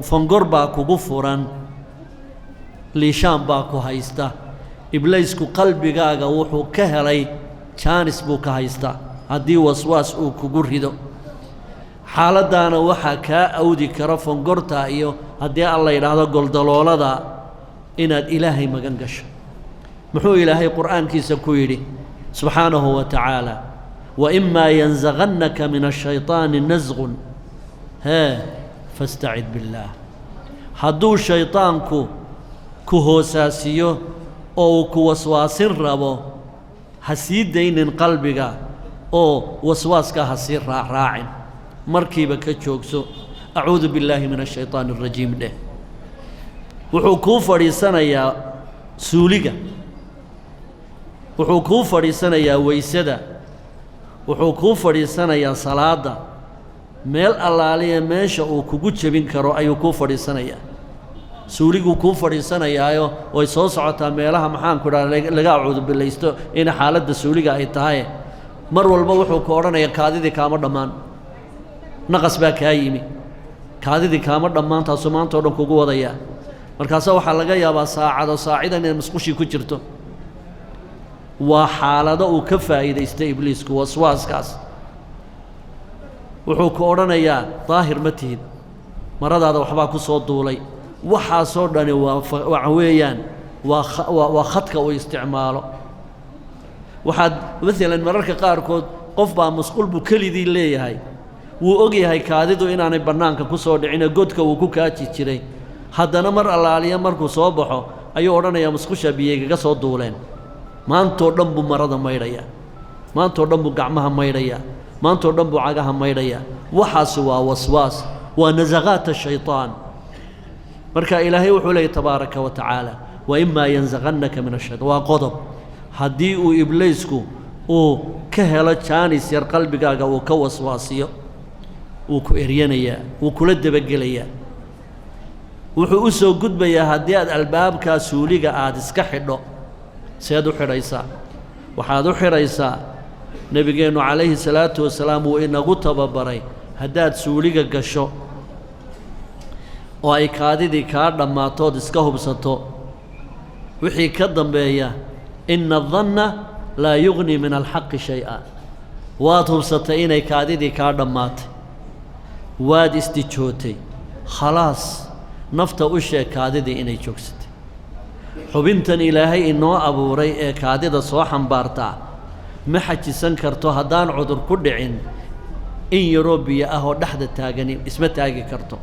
فنقر باكو غفورا ليشان باكو هايستا إبليس كو قلبي قاقا وحو كهلي جانس بوكا هايستا هدي وسواس او كو ريدو حالة دانا وحا كا أودي كرفن قرطا إيو هدي الله يرهد قل دلولة دا إناد إلهي مغنقش محو إلهي قرآن كيسا كويري سبحانه وتعالى وإما ينزغنك من الشيطان نزغ فاستعذ بالله هدو الشيطان كو هوساسيو أو كو وسواسين رابو هسيد دين قلبك أو وسواسك هسير راعٍ مركبة كتشوكسو أعوذ بالله من الشيطان الرجيم ده وحكو فريسانا يا سوليقة وحكو فريسانا يا ويسدة وحكو فريسانا يا صلاة ميل اللالية ميشا وكوكو تشبين كرو أيو كو فريسانا يا سوليقو كو فريسانا يا أيو ويسوس عطا ميلها محان كورا لغا أعوذ بالله يستو إن حالة سوليقة أي تاهي مر والبوحو كورانا يا كادي دي كامر دمان نقص baa kaa yimi kaadidii kaama dhammaantaa sumaanta oo dhan kugu wadaya markaas waxa laga yaabaa saacado saacidan in masquushi ku jirto waa xaalado uu ka faa'iideystay ibliisku waswaaskaas wuxuu ku oranayaa daahir ma tihin maradaada waxba ku soo duulay waxa soo dhani waa weeyaan waa khadka uu isticmaalo waxaad midna mararka qaar kood qof baa masquul buu kalidii leeyahay wuu ogyahay kaadidu inaanay bannaanka ku soo dhicin godka uu ku kaaji jiray haddana mar allaaliya markuu soo baxo ayuu odhanayaa musqusha biyeegaga soo duuleen maantoo dhan buu marada maydhaya maantoo dhan buu gacmaha maydhaya maantoo dhan buu cagaha maydhaya waxaasi waa waswaas waa nasaqaat ashaytaan marka ilaahay wuxuu leeyahay tabaaraka wa tacaala wa immaa yanzaqannaka min ashaytaan waa qodob haddii uu ibliisku uu ka helo jaanis yar qalbigaaga uu ka waswaasiyo wuu ku eryanayaa wuu kula dabagelayaa wuxuu u soo gudbayaa haddii aad albaabkaa suuliga aad iska xidho seed u xidhaysaa waxaad u xidhaysaa nebigeennu calayhi salaatu wasalaam wuu inagu tababaray haddaad suuliga gasho oo ay kaadidii kaa dhammaatood iska hubsato wixii ka dambeeya ina adanna laa yugnii min alxaqi shay-a waad hubsatay inay kaadidii kaa dhammaatay waad istijootay khalaas nafta u sheeg kaadidii inay joogsatay xubintan ilaahay inoo abuuray ee kaadida soo xambaartaa ma xajisan karto haddaan cudur ku dhicin in yaroo biyo ah oo dhexda taagani isma taagi karto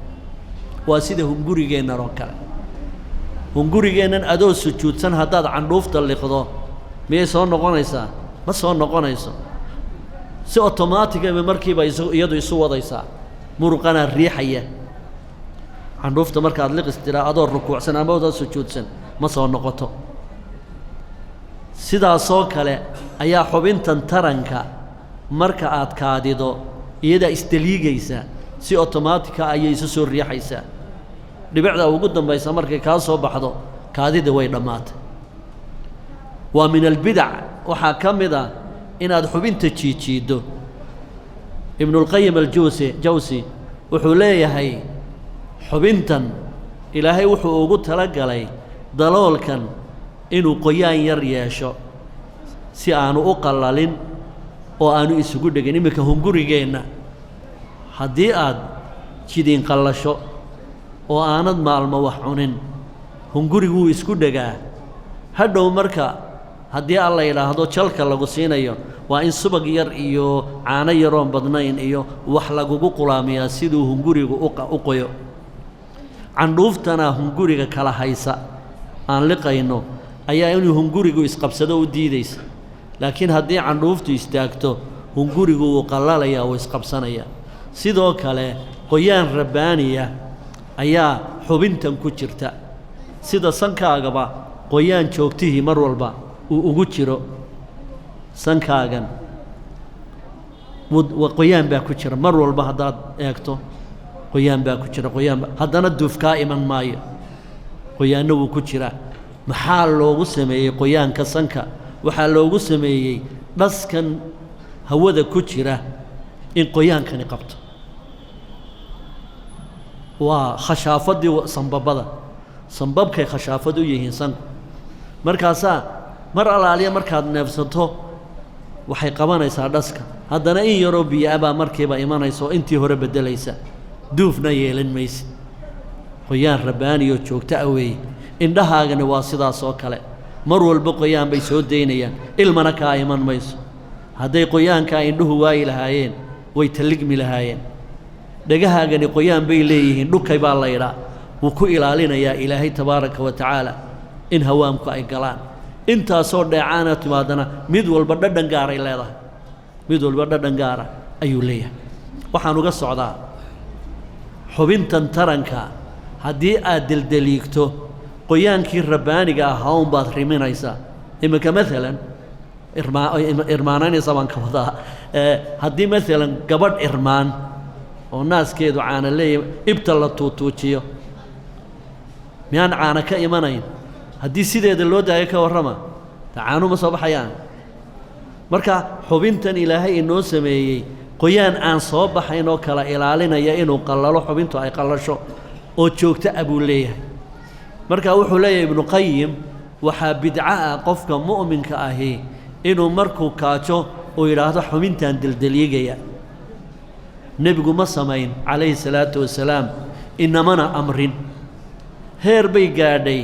waa sida hungurigeennan oo kale hungurigeennan adoo sujuudsan haddaad candhuufta liqdo miyay soo noqonaysaa ma soo noqonayso si otomaatig ah markiiba iyadu isu wadaysaa muruqana riixaya candhuufta markaad liqistiraa adoo rukuucsan ama adoo sujuudsan ma soo noqoto sidaasoo kale ayaa xubintan taranka marka aad kaadido iyadaa isdaliigaysa si otomaatika ayay isu soo riixaysaa dhibicda ugu dambaysa markay kaa soo baxdo kaadida way dhammaatay waa min albidac waxaa ka mid ah inaad xubinta jiijiiddo ibnulqayim aljawsi wuxuu leeyahay xubintan ilaahay wuxuu ugu talagalay daloolkan inuu qoyaan yar yeesho si aanu u qallalin oo aanu isugu dhegin iminka hungurigeenna haddii aad jidiin qallasho oo aanad maalmo wax cunin hunguriguu isku dhegaa hadhow marka haddii alla yidhaahdo jalka lagu siinayo waa in subag yar iyo caano yaroon badnayn iyo wax lagugu qulaamiyaa siduu hungurigu u qoyo candhuuftana hunguriga kala haysa aan liqayno ayaa inuu hungurigu isqabsado u diidaysa laakiin haddii candhuuftu istaagto hungurigu wuu qallalayaa wuu isqabsanayaa sidoo kale qoyaan rabbaaniya ayaa xubintan ku jirta sida sankaagaba qoyaan joogtihii mar walba uu ugu jiro sankaagan qoyaan baa ku jira mar walba haddaad eegto qoyaan baa ku jira qoyaan haddana duuf kaa iman maayo qoyaanna wuu ku jiraa maxaa loogu sameeyey qoyaanka sanka waxaa loogu sameeyey dhaskan hawada ku jira in qoyaankani qabto waa khashaafadii sanbabada sanbabkay khashaafad u yihiin sanku markaasaa mar alaaliya markaad neefsato waxay qabanaysaa dhaska haddana in yaroo biyo baa markiiba imanaysa oo intii hore beddelaysa duufna yeelan maysid qoyaan rabbaaniyo joogto ah weeye indhahaagani waa sidaas oo kale mar walba qoyaan bay soo daynayaan ilmana kaa iman mayso hadday qoyaankaa indhuhu waayi lahaayeen way talligmi lahaayeen dhagahaagani qoyaan bay leeyihiin dhukay baa laydhaa wuu ku ilaalinayaa ilaahay tabaaraka wa tacaala in hawaamku ay galaan intaasoo dheecaana timaadana mid walba dhadhan gaaray leedahay mid walba dhadhan gaara ayuu leeyahay waxaan uga socdaa xubintan taranka haddii aad deldeliigto qoyaankii rabbaaniga ahaa unbaad riminaysaa iminka maalan irmaanaynaysa baan ka wadaa haddii maalan gabadh irmaan oo naaskeedu caana leeyahay ibta la tuutuujiyo miyaan caana ka imanayn haddii sideeda loo daayo ka warrama tacaanu ma soo baxayaan marka xubintan ilaahay inoo sameeyey qoyaan aan soo baxayn oo kala ilaalinaya inuu qallalo xubintu ay qallasho oo joogto ah buu leeyahay marka wuxuu leeyahay ibnu qayim waxaa bidco ah qofka mu'minka ahi inuu markuu kaajo uu yidhaahdo xubintaan deldeliigaya nebigu ma samayn calayhi salaatu wasalaam inamana amrin heer bay gaadhay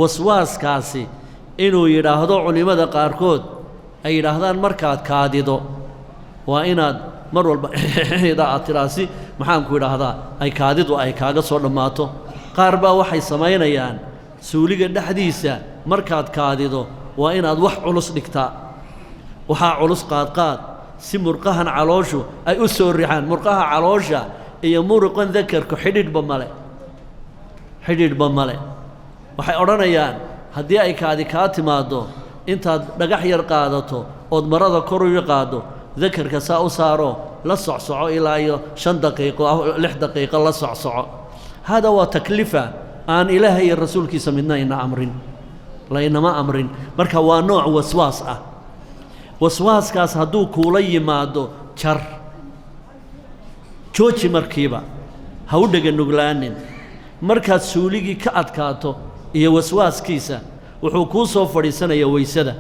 waswaaskaasi inuu yidhaahdo culimmada qaarkood ay yidhaahdaan markaad kaadido waa inaad mar walba aad tidhaasi maxaanku idhaahdaa ay kaadidu ay kaaga soo dhammaato qaar baa waxay samaynayaan suuliga dhexdiisa markaad kaadido waa inaad wax culus dhigtaa waxaa culus qaadqaad si murqahan calooshu ay u soo rixaan murqaha caloosha iyo muruqan dakarku xidhiidhba male waxay odhanayaan haddii ay kaadi kaa timaaddo intaad dhagax yar qaadato ood marada kor uga qaaddo dakarka saa u saaro la socsoco ilaa iyo 5 daqiiqo 6 daqiiqo la socsoco hada waa taklifa aan ilaahay iyo rasuulkiisa midna ina amrin la inama amrin marka waa nooc waswaas ah waswaaskaas hadduu kuula yimaado jar jooji markiiba ha u dhega nuglaanin markaad suuligii ka adkaato iyo waswaaskiisa wuxuu kuu soo fadhiisanayaa weysada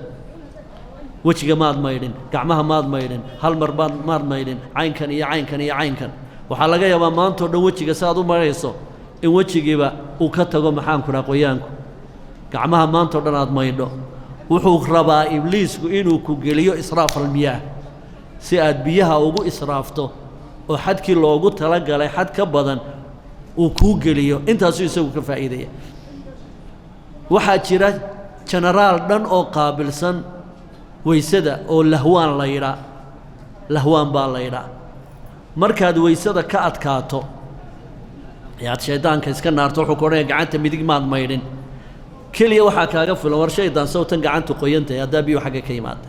wejiga maad maydhin gacmaha maad maydhin hal mar maad maydhin caynkan iyo caynkan iyo caynkan waxaa laga yaabaa maantao dhan wejiga saaad u marayso in wejigiiba uu ka tago maxaanku dhaha qoyaanku gacmaha maantao dhan aad maydho wuxuu rabaa ibliisku inuu ku geliyo israaf almiyaah si aad biyaha ugu israafto oo xadkii loogu talagalay xad ka badan uu kuu geliyo intaasuu isagu ka faa'iidaya waxaa jira jenaraal dhan oo qaabilsan weysada oo lahwaan la yidhaa lahwaan baa la yidhaa markaad weysada ka adkaato ayaad shaydaanka iska naarto wuxuu ku odhanaya gacanta midig maad maydhin keliya waxaa kaaga filan war shaydaan sawtan gacantu qoyantahay haddaa biyuu xagga ka yimaada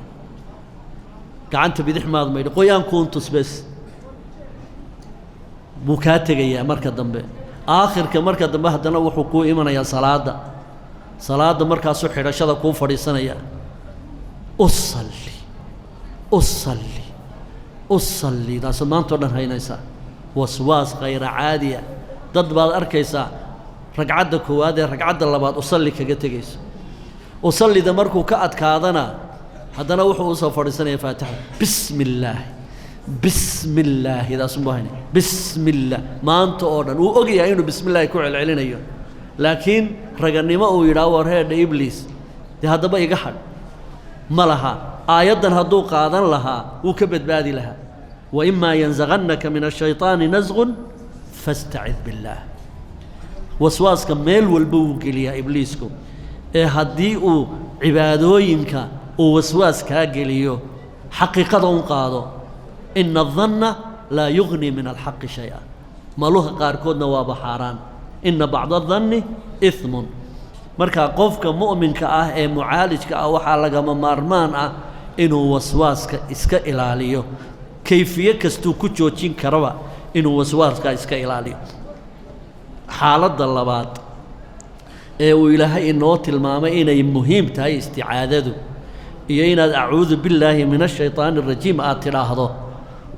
gacanta bidix maad maydhin qoyaankuun tus bes buu kaa tegayaa marka dambe aakhirka marka dambe haddana wuxuu kuu imanayaa salaadda markaasuu xidhashada kuu fadhiisanaya usalli taasaad maantao dhan haynaysaa waswaas khayra caadiya dad baad arkaysaa ragcadda koowaad ee ragcadda labaad usalli kaga tegayso usallida markuu ka adkaadana haddana wuxuu u soo fadhiisanaya faatixa bismi illaahi taasunbuu haynaya bismi illaah maanta oo dhan wuu ogyahay inuu bismi illaahi ku celcelinayo laakiin ragannimo uu yidhaah war heedha ibliis dee haddaba iga hadh ma laha aayaddan hadduu qaadan lahaa wuu ka badbaadi lahaa waimaa yanzagannaka min ashayطaani nasqun fastacid biاllaah waswaaska meel walba wuu geliyaa ibliisku ee haddii uu cibaadooyinka uu waswaas kaa geliyo xaqiiqada un qaado ina adanna laa yugni min alxaqi shay-a maluha qaarkoodna waaba xaaraan ina bacda adanni iimun marka qofka mu'minka ah ee mucaalijka ah waxaa lagama maarmaan ah inuu waswaaska iska ilaaliyo kayfiye kastuu ku joojin karaba inuu waswaaska iska ilaaliyo xaaladda labaad وإلهي إنه المامة إن مهم تاي استعاذته إن أعوذ بالله من الشيطان الرجيم أتلاحظه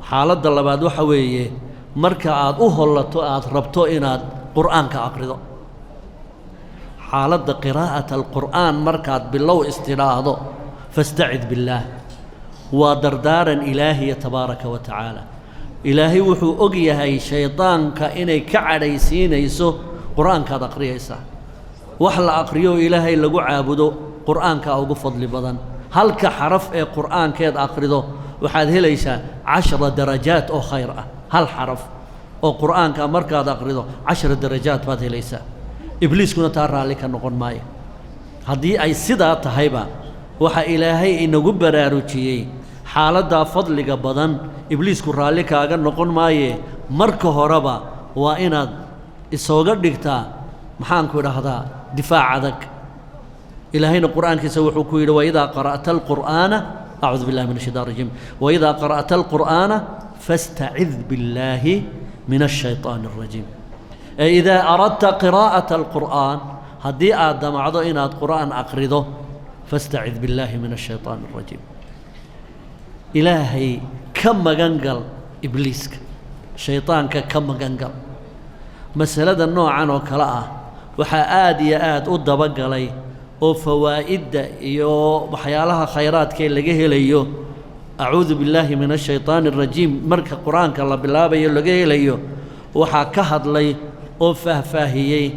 حالة دلباد وحويه مركا عاد أهلتو عاد ربطو إن قرآن كأقرضه حالة قراءة القرآن مركا بالله استلاحظه فاستعذ بالله ودردارا إلهي تبارك وتعالى إلهي وحو أقيهي شيطان كإني كعريسين يسو قرآن كأقريسا وحلا أقريو إلهي لقو عابدو قرآن كأوقو فضل بدن هل كحرف إيه قرآن كيد أقرضو وحاد هليسا 10 درجات أو خيرة هل حرف أو قرآن كمركا أقرضو 10 درجات بات هليسا إبليس كنا تارى لك نقول ماي هذه أي سيدة تهيبة وحا إلهي إنه براروتشي حالة فضل بدن إبليس كنا لك نقول ماي مركا هربا وإن السوغر ديكتا محان كورا هذا دفاع عدك إلهينا القرآن كيسوي حكوير وإذا قرأت القرآن أعوذ بالله من الشيطان الرجيم وإذا قرأت القرآن فاستعذ بالله من الشيطان الرجيم إذا أردت قراءة القرآن هدي آدم عضو إن القرآن أقرضه فاستعذ بالله من الشيطان الرجيم إلهي كم مغنقل إبليسك شيطانك كم مغنقل مسألة النوع عنه كلاء وحا آد أدبقلي وفوائد يو وحيالها خيرات كي لقيه ليو أعوذ بالله من الشيطان الرجيم مرك قرآن كالله بالله بي لقيه ليو وحا كهد لي وفهفاهيي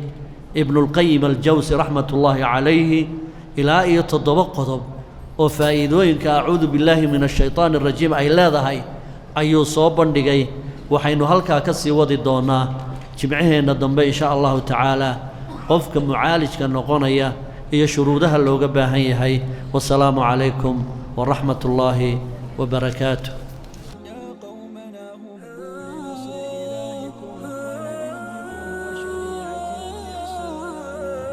ابن القيم الجوزي رحمة الله عليه إلى يتضبقضب وفائدوين كأعوذ بالله من الشيطان الرجيم أي لا ذهي أي صوبا دقي وحين هلكا كسي وضي دونا جمعهن الضنبي إن شاء الله تعالى قفك معالج كالنقونية هي شرودها اللي وقبها هي والسلام عليكم ورحمة الله وبركاته.